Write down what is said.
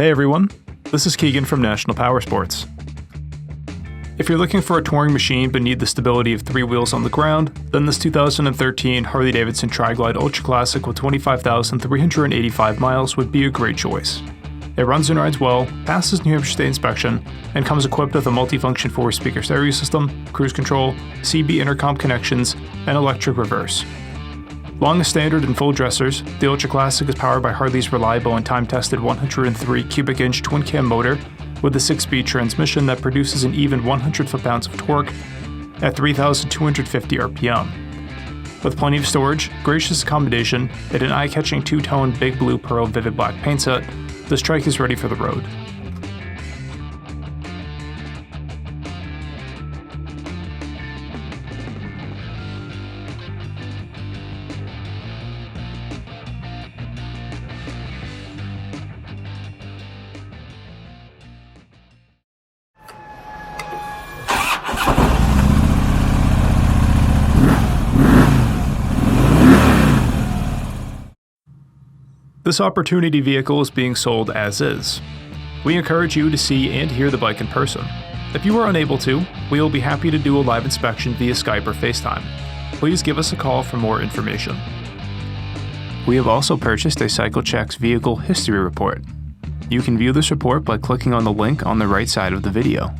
Hey everyone, this is Keegan from National Powersports. If you're looking for a touring machine but need the stability of 3 wheels on the ground, then this 2013 Harley-Davidson TRIGLIDE Ultra Classic with 25,385 miles would be a great choice. It runs and rides well, passes New Hampshire State inspection, and comes equipped with a multifunction 4-speaker stereo system, cruise control, CB intercom connections, and electric reverse. Long as standard and full dressers, the Ultra Classic is powered by Harley's reliable and time-tested 103 cubic inch twin-cam motor with a 6-speed transmission that produces an even 100 foot-pounds of torque at 3,250 RPM. With plenty of storage, gracious accommodation, and an eye-catching 2-tone big blue pearl vivid black paint set, this trike is ready for the road. This opportunity vehicle is being sold as is. We encourage you to see and hear the bike in person. If you are unable to, we will be happy to do a live inspection via Skype or FaceTime. Please give us a call for more information. We have also purchased a CycleCheck's vehicle history report. You can view this report by clicking on the link on the right side of the video.